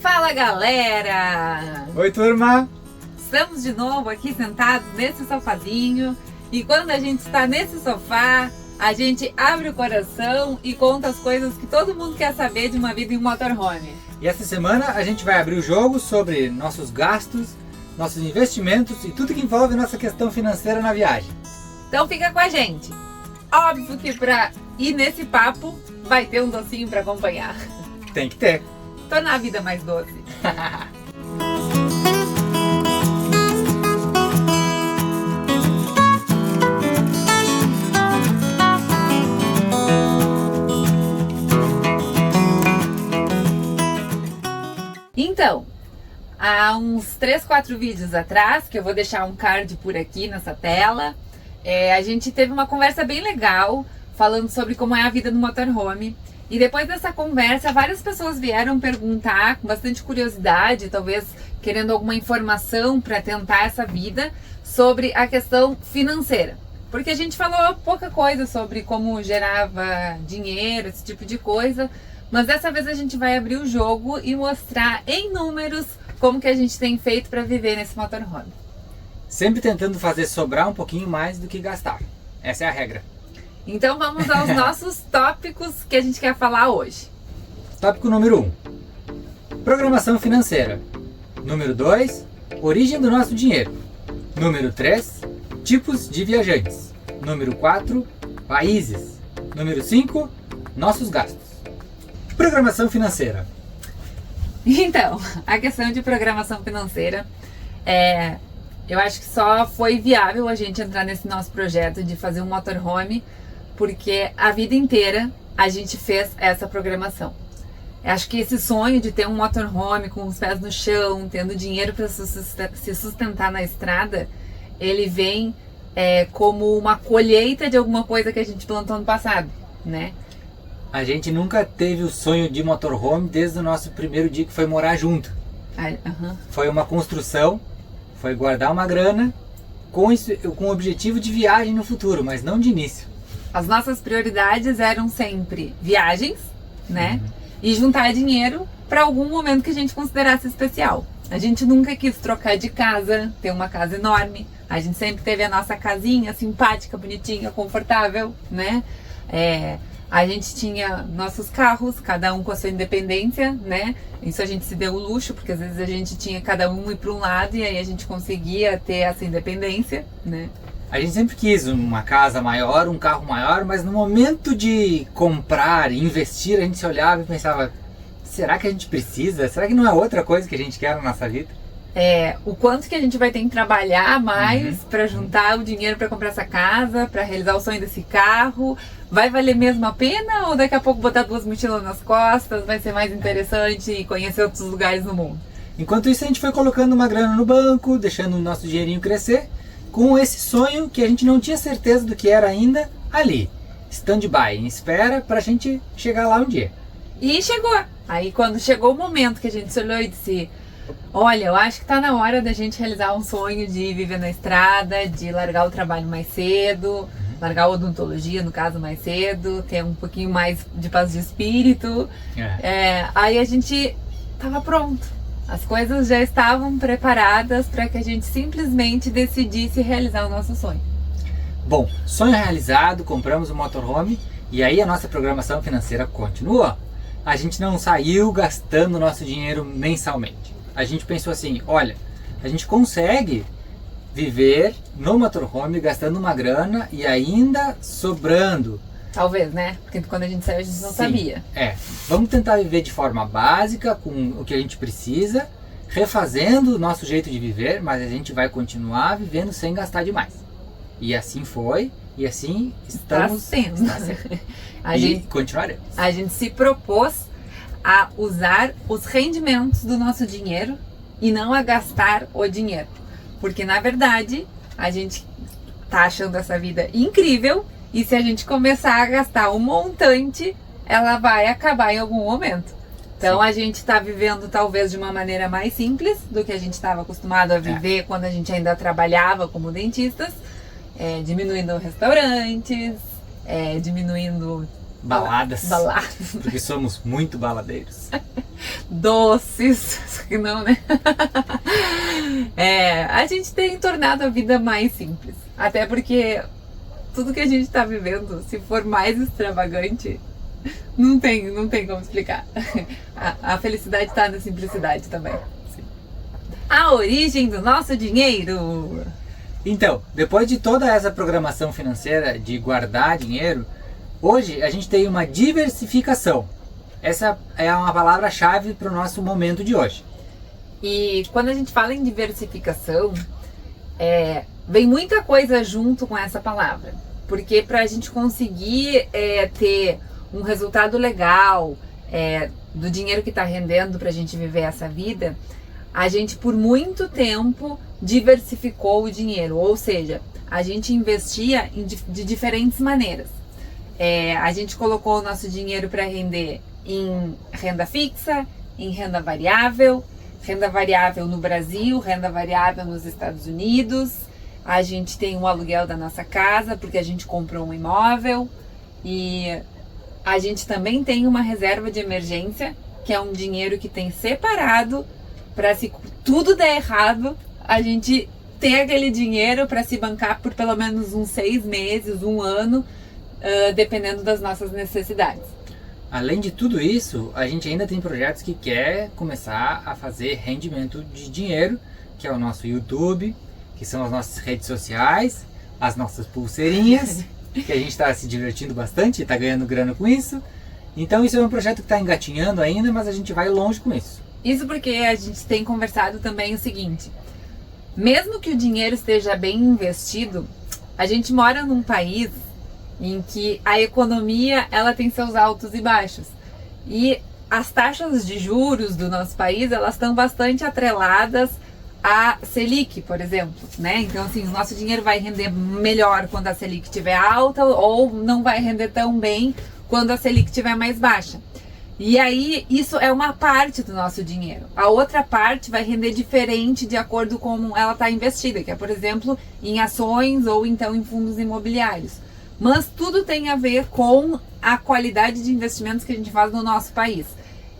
Fala, galera! Oi, turma! Estamos de novo aqui sentados nesse sofazinho e quando a gente está nesse sofá, a gente abre o coração e conta as coisas que todo mundo quer saber de uma vida em um motorhome. E essa semana a gente vai abrir o jogo sobre nossos gastos, nossos investimentos e tudo que envolve nossa questão financeira na viagem. Então fica com a gente! Óbvio que para ir nesse papo vai ter um docinho para acompanhar. Tem que ter! Tornar a vida mais doce. Então, há uns 3, 4 vídeos atrás, que eu vou deixar um card por aqui nessa tela, a gente teve uma conversa bem legal, falando sobre como é a vida no motorhome. E depois dessa conversa, várias pessoas vieram perguntar, com bastante curiosidade, talvez querendo alguma informação para tentar essa vida, sobre a questão financeira. Porque a gente falou pouca coisa sobre como gerava dinheiro, esse tipo de coisa, mas dessa vez a gente vai abrir o jogo e mostrar em números como que a gente tem feito para viver nesse motorhome. Sempre tentando fazer sobrar um pouquinho mais do que gastar. Essa é a regra. Então vamos aos nossos tópicos que a gente quer falar hoje. Tópico número 1. Programação financeira. Número 2. Origem do nosso dinheiro. Número 3. Tipos de viajantes. Número 4. Países. Número 5. Nossos gastos. Programação financeira. Então, a questão de programação financeira, eu acho que só foi viável a gente entrar nesse nosso projeto de fazer um motorhome, porque a vida inteira a gente fez essa programação. Acho que esse sonho de ter um motorhome com os pés no chão, tendo dinheiro para se sustentar na estrada, ele vem como uma colheita de alguma coisa que a gente plantou no passado, né? A gente nunca teve o sonho de motorhome desde o nosso primeiro dia que foi morar junto. Foi uma construção, foi guardar uma grana com o objetivo de viagem no futuro, mas não de início. As nossas prioridades eram sempre viagens, né? E juntar dinheiro para algum momento que a gente considerasse especial. A gente nunca quis trocar de casa, ter uma casa enorme. A gente sempre teve a nossa casinha simpática, bonitinha, confortável, né? A gente tinha nossos carros, cada um com a sua independência, né? Isso a gente se deu o luxo, porque às vezes a gente tinha cada um ir para um lado e aí a gente conseguia ter essa independência, né? A gente sempre quis uma casa maior, um carro maior, mas no momento de comprar e investir, a gente se olhava e pensava, será que a gente precisa? Será que não é outra coisa que a gente quer na nossa vida? O quanto que a gente vai ter que trabalhar mais para juntar o dinheiro para comprar essa casa, para realizar o sonho desse carro. Vai valer mesmo a pena ou daqui a pouco botar 2 mochilas nas costas vai ser mais interessante e conhecer outros lugares no mundo? Enquanto isso a gente foi colocando uma grana no banco, deixando o nosso dinheirinho crescer, com esse sonho que a gente não tinha certeza do que era ainda ali, stand-by, em espera para a gente chegar lá um dia. E chegou! Aí quando chegou o momento que a gente se olhou e disse, olha, eu acho que tá na hora da gente realizar um sonho de viver na estrada, de largar o trabalho mais cedo, largar a odontologia, no caso, mais cedo, ter um pouquinho mais de paz de espírito. Aí a gente tava pronto. As coisas já estavam preparadas para que a gente simplesmente decidisse realizar o nosso sonho. Bom, sonho realizado, compramos o motorhome e aí a nossa programação financeira continua. A gente não saiu gastando o nosso dinheiro mensalmente. A gente pensou assim, olha, a gente consegue viver no motorhome gastando uma grana e ainda sobrando. Talvez, né? Porque quando a gente saiu a gente não sabia. Vamos tentar viver de forma básica, com o que a gente precisa, refazendo o nosso jeito de viver, mas a gente vai continuar vivendo sem gastar demais. E assim foi, e assim estamos sendo. Continuaremos. A gente se propôs a usar os rendimentos do nosso dinheiro e não a gastar o dinheiro. Porque na verdade a gente tá achando essa vida incrível e se a gente começar a gastar um montante, ela vai acabar em algum momento. Então a gente está vivendo talvez de uma maneira mais simples do que a gente estava acostumado a viver quando a gente ainda trabalhava como dentistas, diminuindo restaurantes, diminuindo baladas, baladas, porque somos muito baladeiros. doces, que não, né? A gente tem tornado a vida mais simples. Até porque tudo que a gente tá vivendo, se for mais extravagante, não tem como explicar. A felicidade tá na simplicidade também. Sim. A origem do nosso dinheiro. Então, depois de toda essa programação financeira de guardar dinheiro, hoje a gente tem uma diversificação. Essa é uma palavra-chave para o nosso momento de hoje. E quando a gente fala em diversificação, vem muita coisa junto com essa palavra. Porque para a gente conseguir ter um resultado legal do dinheiro que está rendendo para a gente viver essa vida, a gente por muito tempo diversificou o dinheiro. Ou seja, a gente investia de diferentes maneiras. A gente colocou o nosso dinheiro para render em renda fixa, em renda variável no Brasil, renda variável nos Estados Unidos. A gente tem um aluguel da nossa casa porque a gente comprou um imóvel, e a gente também tem uma reserva de emergência, que é um dinheiro que tem separado para, se tudo der errado, a gente ter aquele dinheiro para se bancar por pelo menos uns 6 meses, um ano, dependendo das nossas necessidades. Além de tudo isso, a gente ainda tem projetos que quer começar a fazer rendimento de dinheiro, que é o nosso YouTube, que são as nossas redes sociais, as nossas pulseirinhas, que a gente está se divertindo bastante, está ganhando grana com isso. Então isso é um projeto que está engatinhando ainda, mas a gente vai longe com isso. Isso porque a gente tem conversado também o seguinte: mesmo que o dinheiro esteja bem investido, a gente mora num país em que a economia ela tem seus altos e baixos. E as taxas de juros do nosso país, elas estão bastante atreladas à Selic, por exemplo, né? Então, assim, o nosso dinheiro vai render melhor quando a Selic estiver alta, ou não vai render tão bem quando a Selic estiver mais baixa. E aí, isso é uma parte do nosso dinheiro. A outra parte vai render diferente de acordo com como ela está investida, que é, por exemplo, em ações ou então em fundos imobiliários. Mas tudo tem a ver com a qualidade de investimentos que a gente faz no nosso país.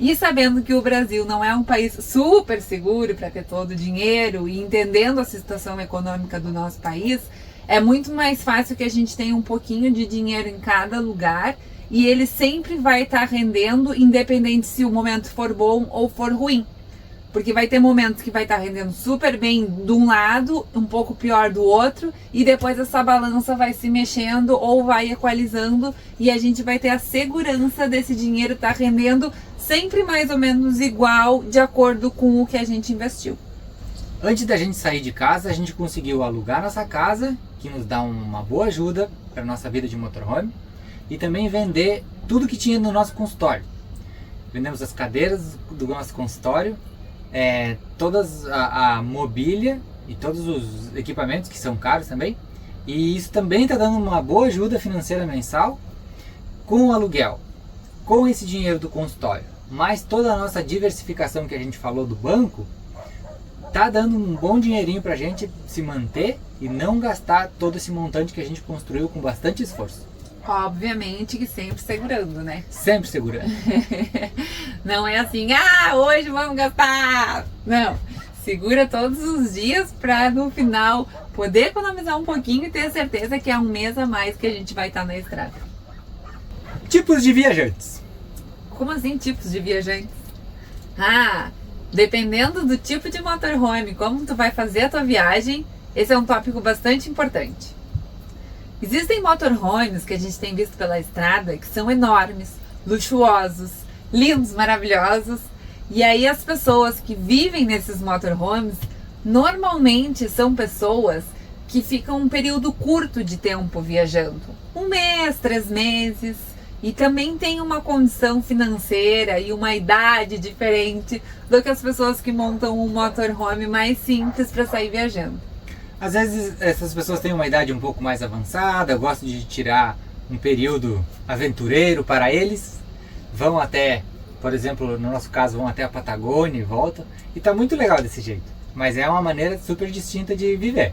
E sabendo que o Brasil não é um país super seguro para ter todo o dinheiro, e entendendo a situação econômica do nosso país, é muito mais fácil que a gente tenha um pouquinho de dinheiro em cada lugar, e ele sempre vai estar rendendo, independente se o momento for bom ou for ruim. Porque vai ter momentos que vai estar rendendo super bem de um lado, um pouco pior do outro, e depois essa balança vai se mexendo ou vai equalizando, e a gente vai ter a segurança desse dinheiro estar rendendo sempre mais ou menos igual, de acordo com o que a gente investiu. Antes da gente sair de casa, a gente conseguiu alugar nossa casa, que nos dá uma boa ajuda para a nossa vida de motorhome, e também vender tudo que tinha no nosso consultório. Vendemos as cadeiras do nosso consultório, toda a mobília e todos os equipamentos que são caros também, e isso também está dando uma boa ajuda financeira mensal com o aluguel, com esse dinheiro do consultório, mais toda a nossa diversificação que a gente falou do banco, está dando um bom dinheirinho para a gente se manter e não gastar todo esse montante que a gente construiu com bastante esforço. Obviamente que sempre segurando, né? Sempre segurando. Não é assim, hoje vamos gastar. Não, segura todos os dias para no final poder economizar um pouquinho e ter certeza que é um mês a mais que a gente vai estar na estrada. Tipos de viajantes. Como assim tipos de viajantes? Dependendo do tipo de motorhome, como tu vai fazer a tua viagem, esse é um tópico bastante importante. Existem motorhomes que a gente tem visto pela estrada que são enormes, luxuosos, lindos, maravilhosos. E aí as pessoas que vivem nesses motorhomes normalmente são pessoas que ficam um período curto de tempo viajando. 1 mês, 3 meses. E também tem uma condição financeira e uma idade diferente do que as pessoas que montam um motorhome mais simples para sair viajando. Às vezes essas pessoas têm uma idade um pouco mais avançada, gostam de tirar um período aventureiro para eles, vão até, por exemplo, no nosso caso, vão até a Patagônia e voltam, e tá muito legal desse jeito, mas é uma maneira super distinta de viver.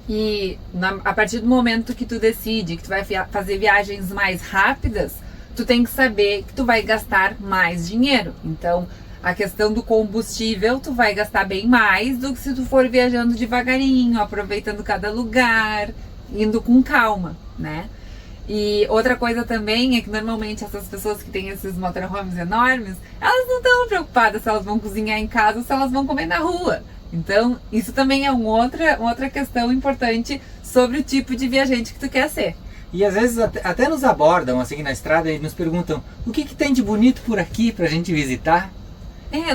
E a partir do momento que tu decide que tu vai fazer viagens mais rápidas, tu tem que saber que tu vai gastar mais dinheiro. Então, a questão do combustível, tu vai gastar bem mais do que se tu for viajando devagarinho, aproveitando cada lugar, indo com calma, né? E outra coisa também é que normalmente essas pessoas que têm esses motorhomes enormes, elas não estão preocupadas se elas vão cozinhar em casa ou se elas vão comer na rua. Então, isso também é uma outra questão importante sobre o tipo de viajante que tu quer ser. E às vezes até nos abordam assim na estrada e nos perguntam o que tem de bonito por aqui pra gente visitar.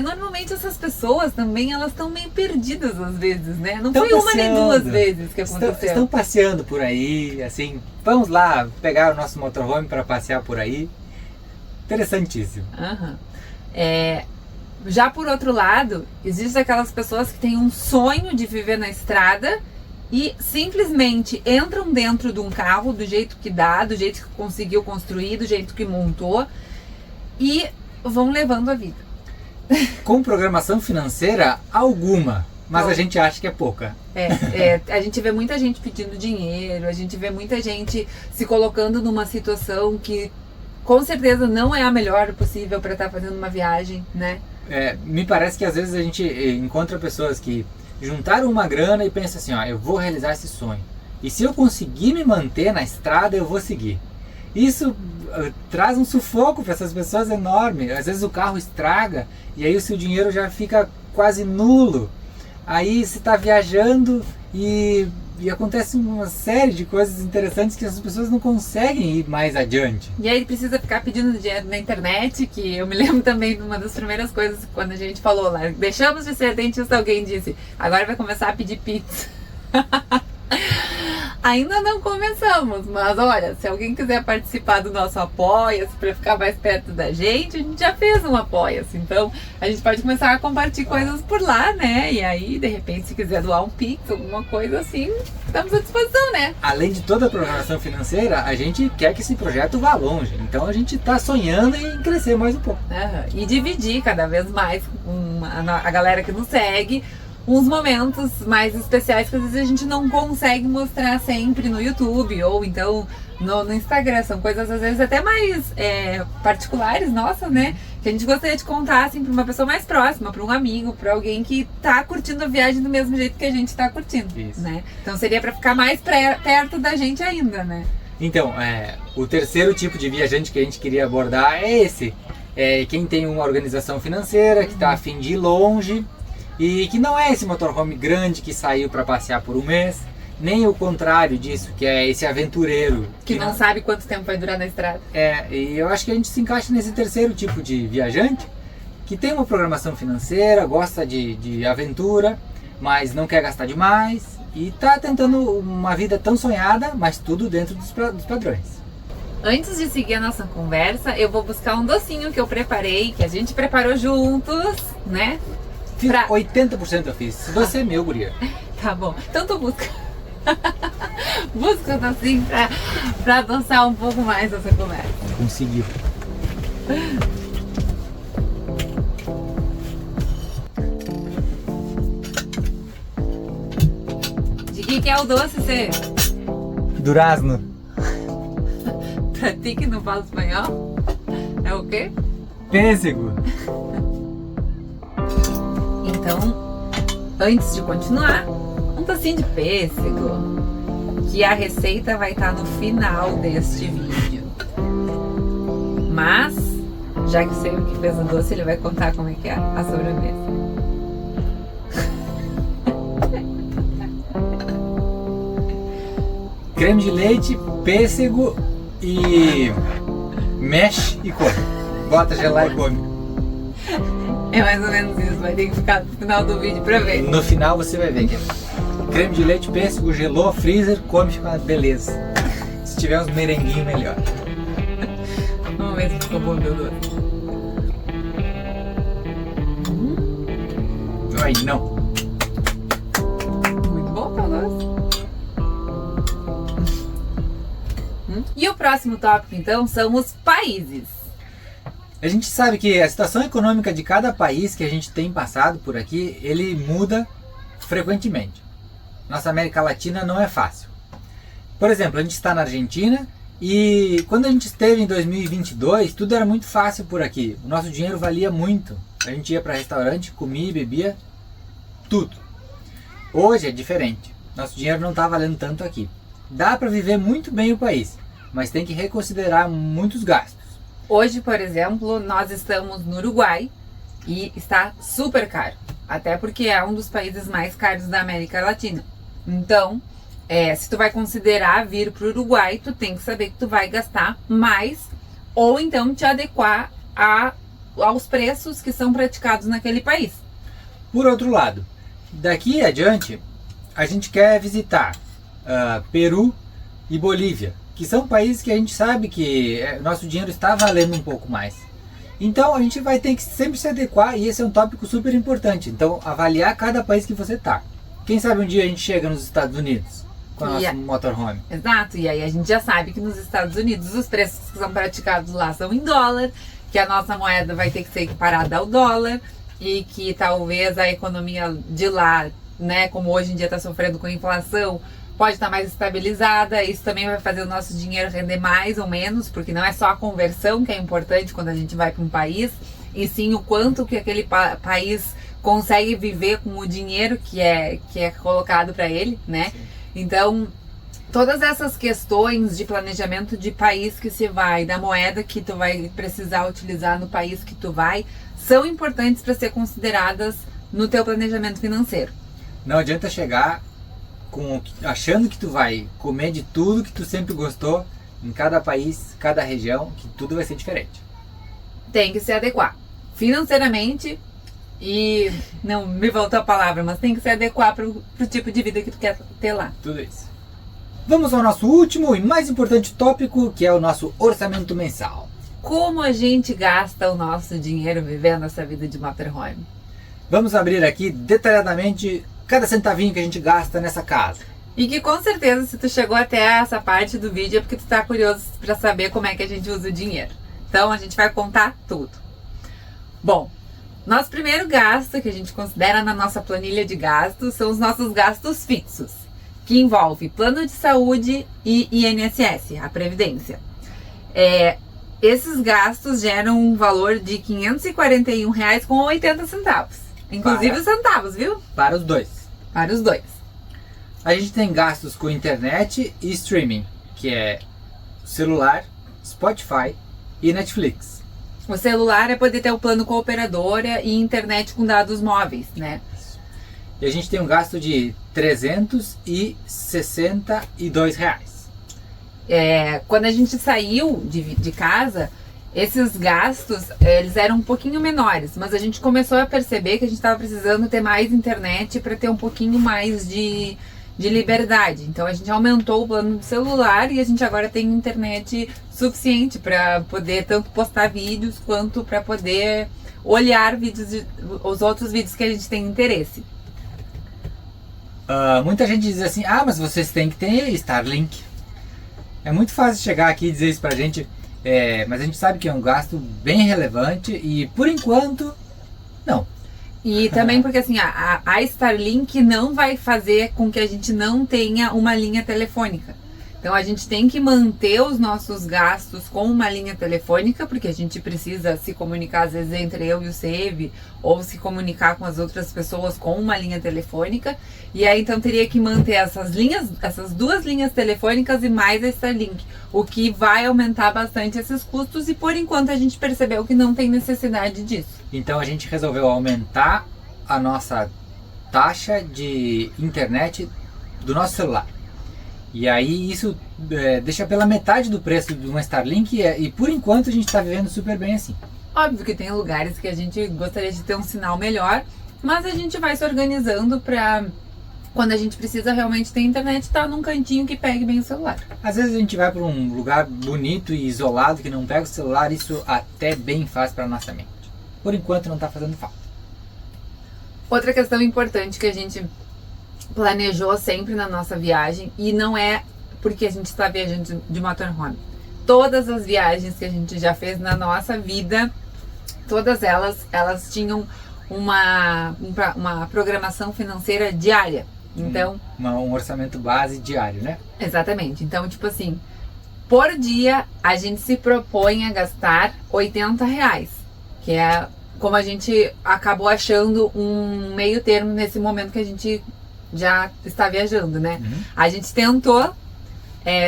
Normalmente essas pessoas também, elas estão meio perdidas às vezes, né? Não Tão foi uma passeando. nem duas vezes que aconteceu. Estão passeando por aí, assim, vamos lá pegar o nosso motorhome para passear por aí. Interessantíssimo. Uhum. Já por outro lado, existem aquelas pessoas que têm um sonho de viver na estrada e simplesmente entram dentro de um carro do jeito que dá, do jeito que conseguiu construir, do jeito que montou e vão levando a vida. Com programação financeira alguma, mas Então, a gente acha que é pouca. A gente vê muita gente pedindo dinheiro, a gente vê muita gente se colocando numa situação que com certeza não é a melhor possível para estar fazendo uma viagem, né? Me parece que às vezes a gente encontra pessoas que juntaram uma grana e pensam assim, ó, eu vou realizar esse sonho. E se eu conseguir me manter na estrada, eu vou seguir. Isso traz um sufoco para essas pessoas enorme. Às vezes o carro estraga e aí o seu dinheiro já fica quase nulo. Aí você está viajando e acontece uma série de coisas interessantes que as pessoas não conseguem ir mais adiante. E aí precisa ficar pedindo dinheiro na internet, que eu me lembro também de uma das primeiras coisas quando a gente falou lá, deixamos de ser dentista, alguém disse, agora vai começar a pedir pizza. Ainda não começamos, mas olha, se alguém quiser participar do nosso Apoia-se para ficar mais perto da gente, a gente já fez um Apoia-se, então a gente pode começar a compartilhar coisas por lá, né? E aí, de repente, se quiser doar um Pix, alguma coisa assim, estamos à disposição, né? Além de toda a programação financeira, a gente quer que esse projeto vá longe, então a gente está sonhando em crescer mais um pouco. E dividir cada vez mais com a galera que nos segue, uns momentos mais especiais que às vezes a gente não consegue mostrar sempre no YouTube ou então no Instagram. São coisas às vezes até mais particulares nossas, né? Que a gente gostaria de contar assim para uma pessoa mais próxima, para um amigo, para alguém que tá curtindo a viagem do mesmo jeito que a gente tá curtindo, né? Então seria para ficar mais perto da gente ainda, né? Então, o terceiro tipo de viajante que a gente queria abordar é esse. Quem tem uma organização financeira, que está a fim de ir longe, e que não é esse motorhome grande que saiu para passear por um mês, nem o contrário disso, que é esse aventureiro. Que não sabe quanto tempo vai durar na estrada. E eu acho que a gente se encaixa nesse terceiro tipo de viajante, que tem uma programação financeira, gosta de aventura, mas não quer gastar demais, e está tentando uma vida tão sonhada, mas tudo dentro dos padrões. Antes de seguir a nossa conversa, eu vou buscar um docinho que eu preparei, que a gente preparou juntos, né? 80% eu fiz. Se você é meu, guria. Tá bom. Então tu busca. Busca assim pra adoçar um pouco mais essa conversa. Conseguiu. De que é o doce, Cê? Durazno. Pra ti que não fala espanhol, é o quê? Pêssego. Então, antes de continuar, um docinho de pêssego, que a receita vai estar no final deste vídeo. Mas, já que sei o que fez o doce, ele vai contar como é que é a sobremesa. Creme de leite, pêssego e mexe e come. Bota gelar e come. É mais ou menos isso, vai ter que ficar no final do vídeo pra ver. No final você vai ver que creme de leite, pêssego, gelou, freezer, come, fica uma beleza. Se tiver uns merenguinhos, melhor. Vamos ver se ficou bom meu doce. Ai, não. Muito bom teu doce. E o próximo tópico, então, são os países. A gente sabe que a situação econômica de cada país que a gente tem passado por aqui, ele muda frequentemente. Nossa América Latina não é fácil. Por exemplo, a gente está na Argentina e quando a gente esteve em 2022, tudo era muito fácil por aqui. O nosso dinheiro valia muito. A gente ia para restaurante, comia e bebia tudo. Hoje é diferente. Nosso dinheiro não está valendo tanto aqui. Dá para viver muito bem o país, mas tem que reconsiderar muitos gastos. Hoje, por exemplo, nós estamos no Uruguai e está super caro. Até porque é um dos países mais caros da América Latina. Então, se tu vai considerar vir para o Uruguai, tu tem que saber que tu vai gastar mais ou então te adequar aos preços que são praticados naquele país. Por outro lado, daqui adiante, a gente quer visitar Peru e Bolívia, que são países que a gente sabe que nosso dinheiro está valendo um pouco mais. Então a gente vai ter que sempre se adequar, e esse é um tópico super importante. Então, avaliar cada país que você está. Quem sabe um dia a gente chega nos Estados Unidos com a nossa motorhome. Exato, e aí a gente já sabe que nos Estados Unidos os preços que são praticados lá são em dólar, que a nossa moeda vai ter que ser equiparada ao dólar, e que talvez a economia de lá, né, como hoje em dia está sofrendo com a inflação, pode estar mais estabilizada. Isso também vai fazer o nosso dinheiro render mais ou menos, porque não é só a conversão que é importante quando a gente vai para um país, e sim o quanto que aquele país consegue viver com o dinheiro que é colocado para ele, né? Então, todas essas questões de planejamento de país que se vai, da moeda que tu vai precisar utilizar no país que tu vai, são importantes para ser consideradas no teu planejamento financeiro. Não adianta chegar achando que tu vai comer de tudo que tu sempre gostou em cada país, cada região, que tudo vai ser diferente. Tem que se adequar financeiramente e, não me voltou a palavra, mas tem que se adequar pro tipo de vida que tu quer ter lá. Tudo isso. Vamos ao nosso último e mais importante tópico, que é o nosso orçamento mensal. Como a gente gasta o nosso dinheiro vivendo essa vida de motorhome? Vamos abrir aqui detalhadamente cada centavinho que a gente gasta nessa casa. E que com certeza, se tu chegou até essa parte do vídeo, é porque tu tá curioso para saber como é que a gente usa o dinheiro. Então a gente vai contar tudo. Bom, nosso primeiro gasto que a gente considera na nossa planilha de gastos são os nossos gastos fixos, que envolve plano de saúde e INSS, a Previdência. Esses gastos geram um valor de R$ 541,80. Inclusive os centavos, viu? Para os dois. Para os dois. A gente tem gastos com internet e streaming, que é celular, Spotify e Netflix. O celular é poder ter o plano com a operadora e internet com dados móveis, né? E a gente tem um gasto de R$ 362. Quando a gente saiu de casa, esses gastos, eles eram um pouquinho menores, mas a gente começou a perceber que a gente estava precisando ter mais internet para ter um pouquinho mais de liberdade. Então a gente aumentou o plano do celular e a gente agora tem internet suficiente para poder tanto postar vídeos quanto para poder olhar os outros vídeos que a gente tem interesse. Muita gente diz assim, mas vocês têm que ter Starlink. É muito fácil chegar aqui e dizer isso pra gente, mas a gente sabe que é um gasto bem relevante e por enquanto, não. E também porque assim, a Starlink não vai fazer com que a gente não tenha uma linha telefônica. Então a gente tem que manter os nossos gastos com uma linha telefônica, porque a gente precisa se comunicar às vezes entre eu e o Seve, ou se comunicar com as outras pessoas com uma linha telefônica. E aí então teria que manter essas duas linhas telefônicas e mais a Starlink, o que vai aumentar bastante esses custos e por enquanto a gente percebeu que não tem necessidade disso. Então a gente resolveu aumentar a nossa taxa de internet do nosso celular. E aí isso deixa pela metade do preço de uma Starlink e por enquanto a gente está vivendo super bem assim. Óbvio que tem lugares que a gente gostaria de ter um sinal melhor, mas a gente vai se organizando para quando a gente precisa realmente ter internet, estar num cantinho que pegue bem o celular. Às vezes a gente vai para um lugar bonito e isolado que não pega o celular, isso até bem faz para nossa mente. Por enquanto não está fazendo falta. Outra questão importante que a gente planejou sempre na nossa viagem, e não é porque a gente está viajando de motorhome. Todas as viagens que a gente já fez na nossa vida, todas elas tinham uma programação financeira diária. Então, um orçamento base diário, né? Exatamente. Então, tipo assim, por dia a gente se propõe a gastar R$ 80, que é como a gente acabou achando um meio termo nesse momento que a gente já está viajando, né? A gente tentou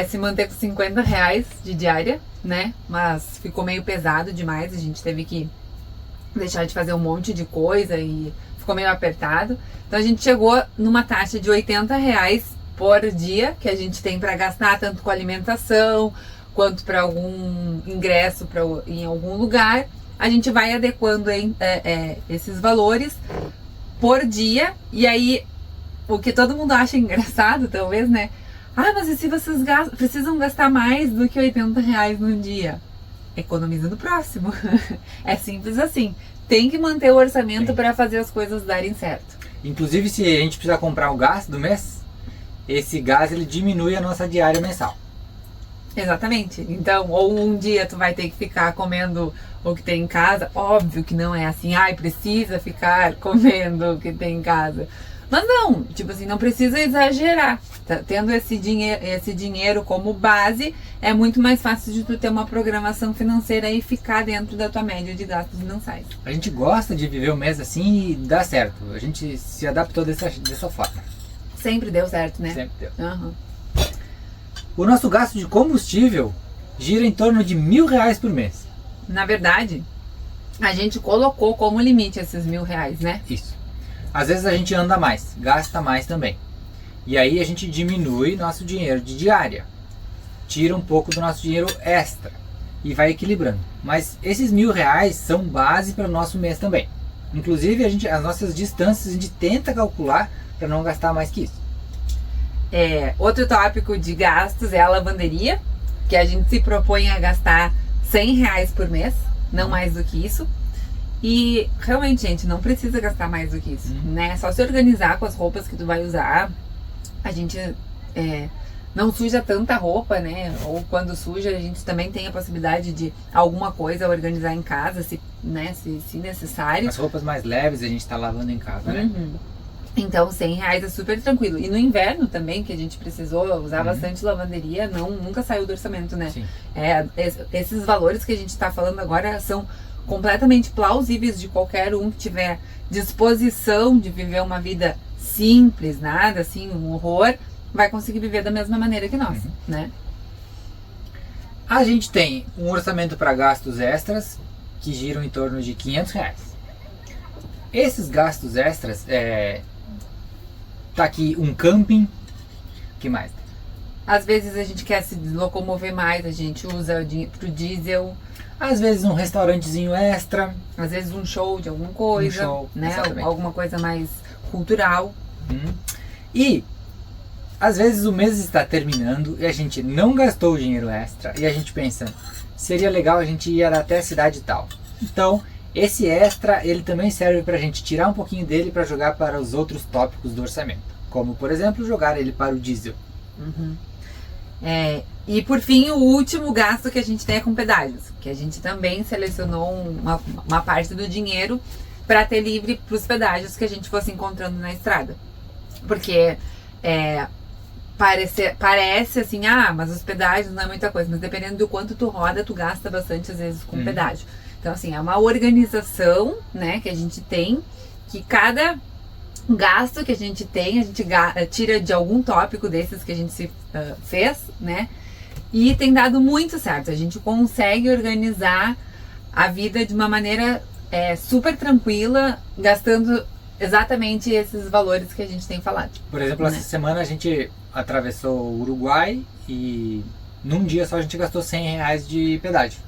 se manter com R$50 de diária, né? Mas ficou meio pesado demais, a gente teve que deixar de fazer um monte de coisa e ficou meio apertado. Então a gente chegou numa taxa de R$80 por dia que a gente tem para gastar, tanto com alimentação quanto para algum ingresso em algum lugar. A gente vai adequando esses valores por dia. E aí, o que todo mundo acha engraçado, talvez, né? Mas e se vocês precisam gastar mais do que R$80 num dia? Economiza no próximo. É simples assim. Tem que manter o orçamento para fazer as coisas darem certo. Inclusive, se a gente precisar comprar o gás do mês, esse gás ele diminui a nossa diária mensal. Exatamente. Então, ou um dia tu vai ter que ficar comendo o que tem em casa. Óbvio que não é assim, precisa ficar comendo o que tem em casa. Mas não, tipo assim, não precisa exagerar. Tendo esse dinheiro como base, é muito mais fácil de tu ter uma programação financeira e ficar dentro da tua média de gastos mensais. A gente gosta de viver o mês assim e dá certo. A gente se adaptou dessa forma. Sempre deu certo, né? Sempre deu. Uhum. O nosso gasto de combustível gira em torno de R$1.000 por mês. Na verdade, a gente colocou como limite esses R$1.000, né? Isso. Às vezes a gente anda mais, gasta mais também. E aí a gente diminui nosso dinheiro de diária. Tira um pouco do nosso dinheiro extra. E vai equilibrando. Mas esses R$1.000 são base para o nosso mês também. Inclusive as nossas distâncias a gente tenta calcular para não gastar mais que isso. Outro tópico de gastos é a lavanderia, que a gente se propõe a gastar R$100 por mês, não mais do que isso. E realmente, gente, não precisa gastar mais do que isso, né? Só se organizar com as roupas que tu vai usar. A gente não suja tanta roupa, né? Ou quando suja, a gente também tem a possibilidade de alguma coisa organizar em casa, se necessário. As roupas mais leves a gente tá lavando em casa, né? Então, R$100 é super tranquilo. E no inverno também, que a gente precisou usar bastante lavanderia, nunca saiu do orçamento, né? Sim. Esses valores que a gente está falando agora são completamente plausíveis de qualquer um que tiver disposição de viver uma vida simples, nada assim, um horror, vai conseguir viver da mesma maneira que nós, né? A gente tem um orçamento para gastos extras que giram em torno de R$500. Esses gastos extras tá aqui um camping. O que mais? Às vezes a gente quer se locomover mais, a gente usa o dinheiro pro diesel. Às vezes um restaurantezinho extra. Às vezes um show de alguma coisa, né? Exatamente. Alguma coisa mais cultural. E às vezes o mês está terminando e a gente não gastou o dinheiro extra e a gente pensa, seria legal a gente ir até a cidade tal. Então, esse extra, ele também serve para a gente tirar um pouquinho dele para jogar para os outros tópicos do orçamento. Como, por exemplo, jogar ele para o diesel. E por fim, o último gasto que a gente tem é com pedágios, que a gente também selecionou uma parte do dinheiro para ter livre para os pedágios que a gente fosse encontrando na estrada. Porque parece assim, mas os pedágios não é muita coisa, mas dependendo do quanto tu roda, tu gasta bastante às vezes com pedágio. Então assim, é uma organização, né, que a gente tem, que cada gasto que a gente tem, a gente tira de algum tópico desses que a gente fez, né, e tem dado muito certo. A gente consegue organizar a vida de uma maneira super tranquila, gastando exatamente esses valores que a gente tem falado. Por exemplo, essa semana a gente atravessou o Uruguai e num dia só a gente gastou R$100 de pedágio.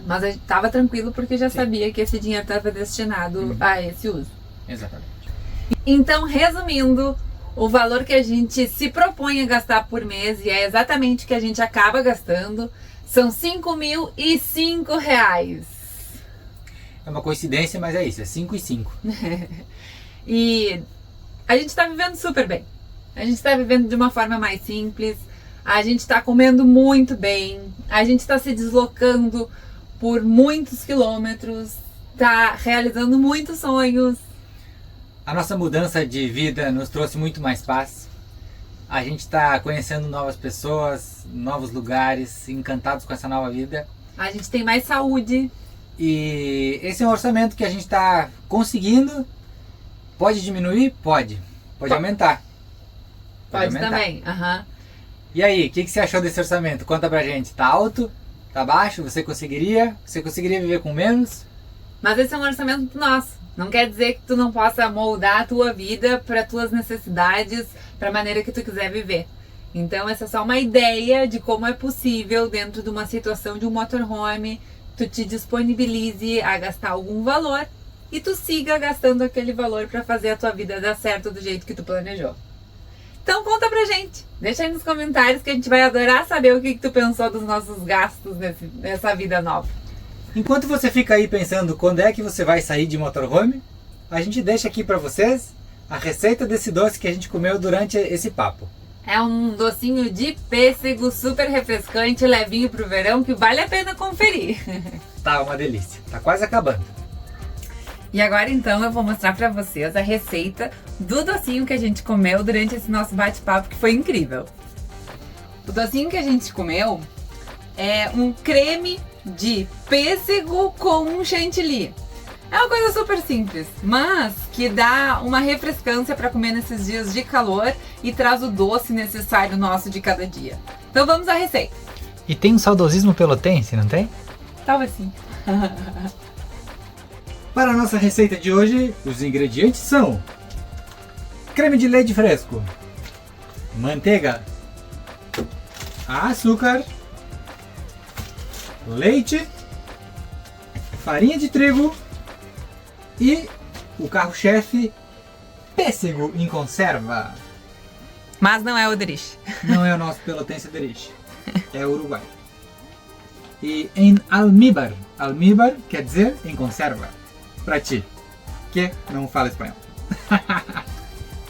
Mas a gente tava tranquilo porque já sabia que esse dinheiro estava destinado a esse uso. Exatamente. Então, resumindo, o valor que a gente se propõe a gastar por mês, e é exatamente o que a gente acaba gastando, são R$5.005. É uma coincidência, mas é isso, é 5 e 5. E a gente tá vivendo super bem. A gente tá vivendo de uma forma mais simples. A gente tá comendo muito bem. A gente tá se deslocando por muitos quilômetros. Tá realizando muitos sonhos. A nossa mudança de vida nos trouxe muito mais paz. A gente está conhecendo novas pessoas, novos lugares, encantados com essa nova vida. A gente tem mais saúde. E esse é um orçamento que a gente está conseguindo. Pode diminuir? Pode. Pode aumentar. Pode aumentar. também. Aham. E aí, o que você achou desse orçamento? Conta pra gente. Tá alto? Tá baixo? Você conseguiria? Você conseguiria viver com menos? Mas esse é um orçamento nosso. Não quer dizer que tu não possa moldar a tua vida para tuas necessidades, para a maneira que tu quiser viver. Então essa é só uma ideia de como é possível, dentro de uma situação de um motorhome, tu te disponibilize a gastar algum valor e tu siga gastando aquele valor para fazer a tua vida dar certo do jeito que tu planejou. Então conta pra gente, deixa aí nos comentários que a gente vai adorar saber o que tu pensou dos nossos gastos nessa vida nova. Enquanto você fica aí pensando quando é que você vai sair de motorhome, a gente deixa aqui pra vocês a receita desse doce que a gente comeu durante esse papo. É um docinho de pêssego super refrescante, levinho pro verão, que vale a pena conferir. Tá uma delícia, tá quase acabando. E agora então eu vou mostrar pra vocês a receita do docinho que a gente comeu durante esse nosso bate-papo, que foi incrível. O docinho que a gente comeu é um creme de pêssego com um chantilly. É uma coisa super simples, mas que dá uma refrescância para comer nesses dias de calor e traz o doce necessário nosso de cada dia. Então vamos à receita. E tem um saudosismo pelotense, não tem? Talvez sim. Para a nossa receita de hoje, os ingredientes são creme de leite fresco, manteiga, açúcar, leite, farinha de trigo e o carro-chefe, pêssego em conserva. Mas não é o Deriche. Não é o nosso pelotense Deriche, é o Uruguai. E em almíbar, almíbar quer dizer em conserva, pra ti, que não fala espanhol.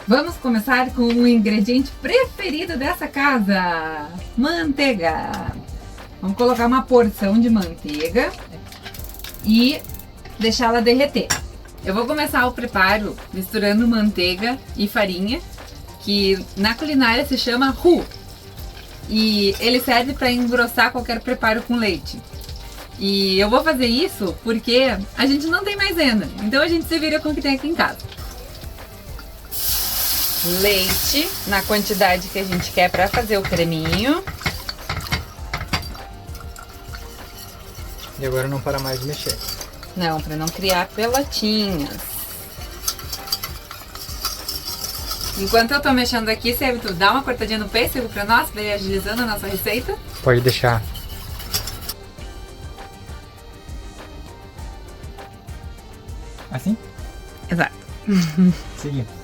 Vamos começar com o ingrediente preferido dessa casa, manteiga. Vamos colocar uma porção de manteiga e deixá-la derreter. Eu vou começar o preparo misturando manteiga e farinha, que na culinária se chama roux. E ele serve para engrossar qualquer preparo com leite. E eu vou fazer isso porque a gente não tem maisena, então a gente se vira com o que tem aqui em casa. Leite na quantidade que a gente quer para fazer o creminho. E agora não para mais de mexer. Não, para não criar pelotinhas. Enquanto eu tô mexendo aqui, Sérgio, tu dá uma cortadinha no pêssego para nós, pra ir agilizando a nossa receita? Pode deixar. Assim? Exato. Seguimos.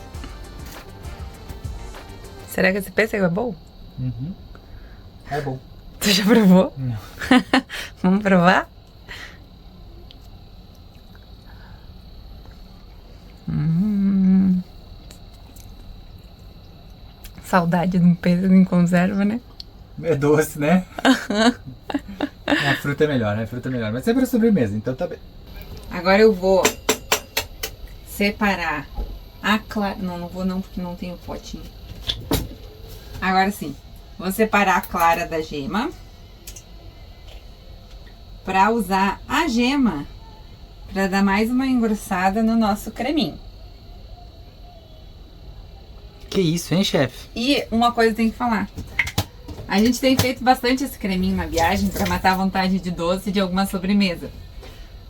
Será que esse pêssego é bom? Uhum. É bom. Tu já provou? Não. Vamos provar? Saudade de um pêssego em conserva, né? É doce, né? A fruta é melhor, né? A fruta é melhor. Mas sempre é sobremesa, então tá bem. Agora eu vou separar a clara... Não vou não, porque não tem o potinho. Agora sim. Vou separar a clara da gema. Pra usar a gema pra dar mais uma engrossada no nosso creminho. Que isso, hein, chefe? E uma coisa tem que falar. A gente tem feito bastante esse creminho na viagem pra matar a vontade de doce de alguma sobremesa.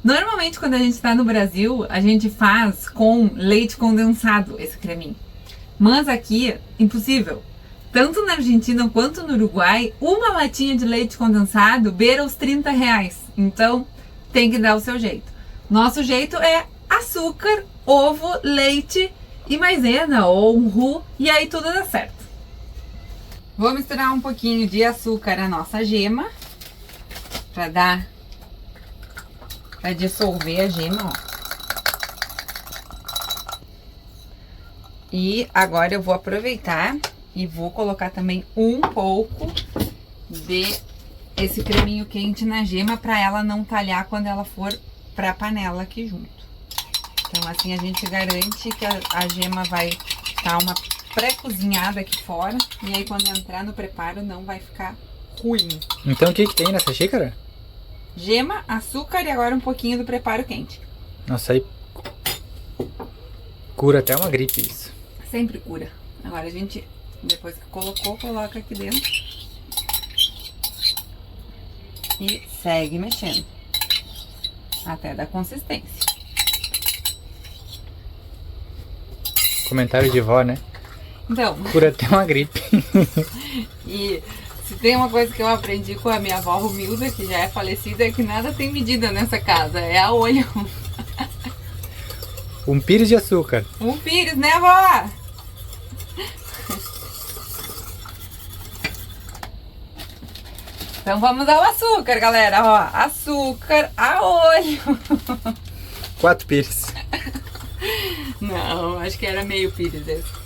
Normalmente, quando a gente tá no Brasil, a gente faz com leite condensado esse creminho. Mas aqui, impossível. Tanto na Argentina quanto no Uruguai, uma latinha de leite condensado beira os R$30. Então, tem que dar o seu jeito. Nosso jeito é açúcar, ovo, leite e maisena ou um roux, e aí tudo dá certo. Vou misturar um pouquinho de açúcar na nossa gema, para dissolver a gema, ó. E agora eu vou aproveitar e vou colocar também um pouco de esse creminho quente na gema para ela não talhar quando ela for para a panela aqui junto. Então assim a gente garante que a gema vai estar uma pré-cozinhada aqui fora e aí quando entrar no preparo não vai ficar ruim. Então o que tem nessa xícara? Gema, açúcar e agora um pouquinho do preparo quente. Nossa, aí cura até uma gripe isso. Sempre cura. Agora a gente, depois que colocou, coloca aqui dentro. E segue mexendo. Até dar consistência. Comentário de vó, né? Então, Cura até uma gripe. e se tem uma coisa que eu aprendi com a minha avó Romilda, que já é falecida, é que nada tem medida nessa casa. É a olho. Um pires de açúcar. Um pires, né, vó? Então vamos ao açúcar, galera. Ó, açúcar a olho. 4 pires. Não, acho que era meio pires esse.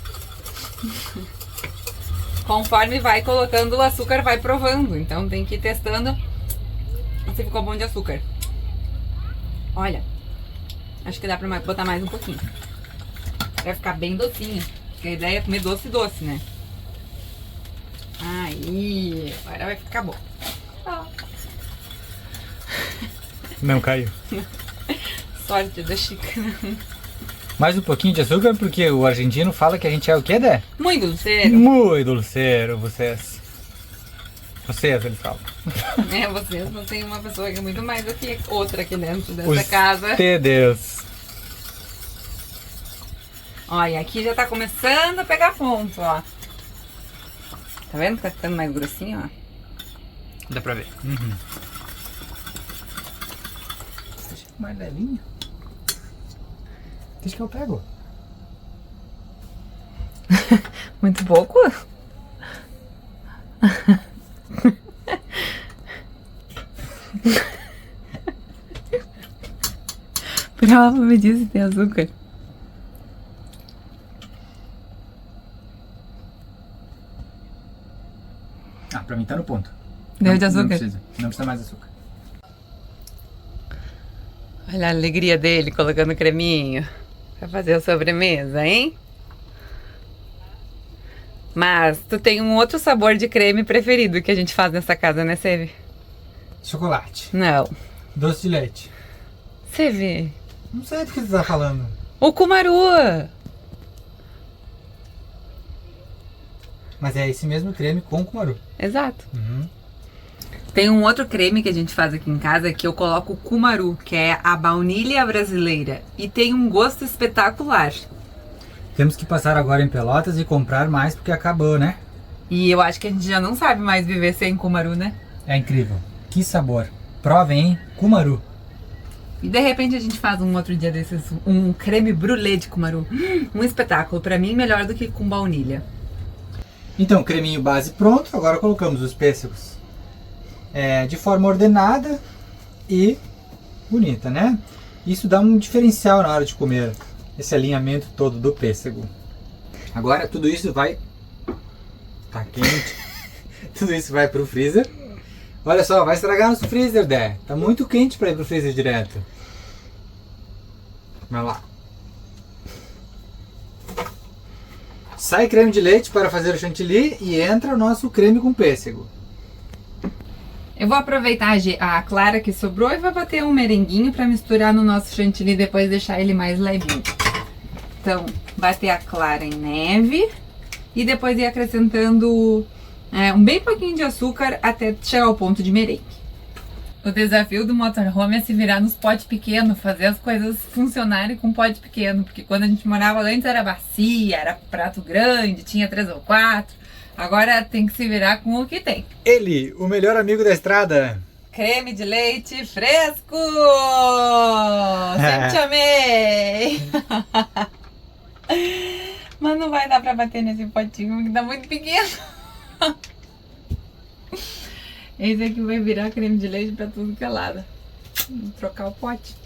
Conforme vai colocando o açúcar, vai provando. Então tem que ir testando se ficou bom de açúcar. Olha, acho que dá pra botar mais um pouquinho. Vai ficar bem docinho. Porque a ideia é comer doce, né? Aí, agora vai ficar bom. Ó. Não caiu. Sorte da xícara. Mais um pouquinho de açúcar, porque o argentino fala que a gente é o quê, Dé? Muito dulceiro. Muito dulceiro, vocês. Vocês, eles falam. É, vocês não tem uma pessoa que é muito mais do que outra aqui dentro dessa casa. Deus. Olha, aqui já tá começando a pegar ponto, ó. Tá vendo que tá ficando mais grossinho, ó? Dá pra ver. Uhum. Mais levinho. Deixa que eu pego. Muito pouco? Prova me diz se tem açúcar. Ah, pra mim tá no ponto. Deu de açúcar? Não precisa mais açúcar. Olha a alegria dele colocando creminho pra fazer a sobremesa, hein? Mas tu tem um outro sabor de creme preferido que a gente faz nessa casa, né, Seve? Chocolate. Não. Doce de leite. Seve. Não sei do que você tá falando. O cumaru. Mas é esse mesmo creme com cumaru. Exato. Uhum. Tem um outro creme que a gente faz aqui em casa que eu coloco cumaru, que é a baunilha brasileira. E tem um gosto espetacular. Temos que passar agora em Pelotas e comprar mais porque acabou, né? E eu acho que a gente já não sabe mais viver sem cumaru, né? É incrível. Que sabor. Provem, hein? Cumaru. E de repente a gente faz um outro dia desses, um creme brulee de cumaru. Um espetáculo. Pra mim, melhor do que com baunilha. Então, creminho base pronto. Agora colocamos os pêssegos de forma ordenada e bonita, né? Isso dá um diferencial na hora de comer. Esse alinhamento todo do pêssego. Agora tudo isso vai... Tá quente. Tudo isso vai pro freezer. Olha só, vai estragar nosso freezer, Dé. Tá muito quente para ir pro freezer direto. Vai lá. Sai creme de leite para fazer o chantilly e entra o nosso creme com pêssego. Eu vou aproveitar a clara que sobrou e vou bater um merenguinho para misturar no nosso chantilly e depois deixar ele mais levinho. Então, bater a clara em neve e depois ir acrescentando um bem pouquinho de açúcar até chegar ao ponto de merengue. O desafio do motorhome é se virar nos potes pequenos, fazer as coisas funcionarem com pote pequeno, porque quando a gente morava antes era bacia, era prato grande, tinha 3 ou 4, agora tem que se virar com o que tem. Ele, o melhor amigo da estrada. Creme de leite fresco! Sempre te amei! Mas não vai dar pra bater nesse potinho, porque tá muito pequeno. Esse aqui vai virar creme de leite pra tudo que é lado. Vou trocar o pote.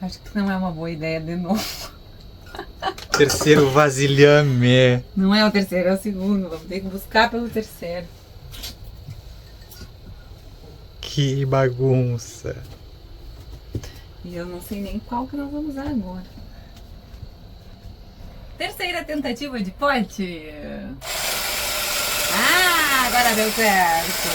Acho que não é uma boa ideia de novo. Terceiro vasilhame. Não é o terceiro, é o segundo. Vamos ter que buscar pelo terceiro. Que bagunça. E eu não sei nem qual que nós vamos usar agora. Terceira tentativa de pote. Ah, agora deu certo.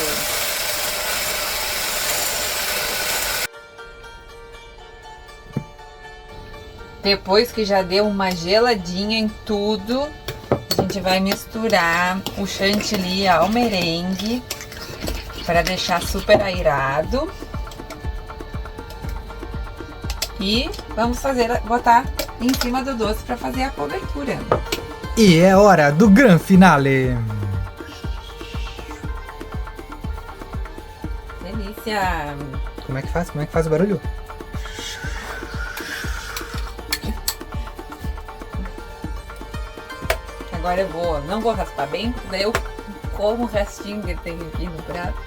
Depois que já deu uma geladinha em tudo, a gente vai misturar o chantilly ao merengue para deixar super aerado. E vamos botar em cima do doce para fazer a cobertura. E é hora do gran finale. Delícia! Como é que faz? Como é que faz o barulho? Agora não vou raspar bem, porque daí eu como o restinho que tem aqui no prato.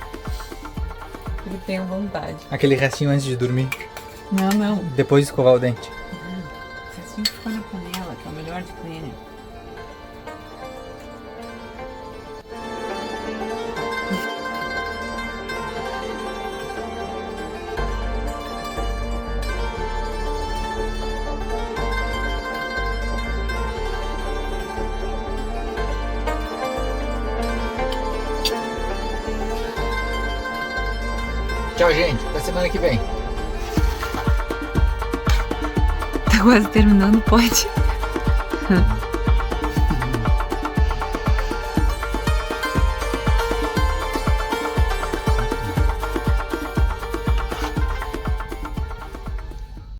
Porque tenho vontade. Aquele restinho antes de dormir, Não. depois de escovar o dente. O restinho ficou na panela, que é o melhor de comer. Tchau, gente. Até semana que vem. Tá quase terminando, pode?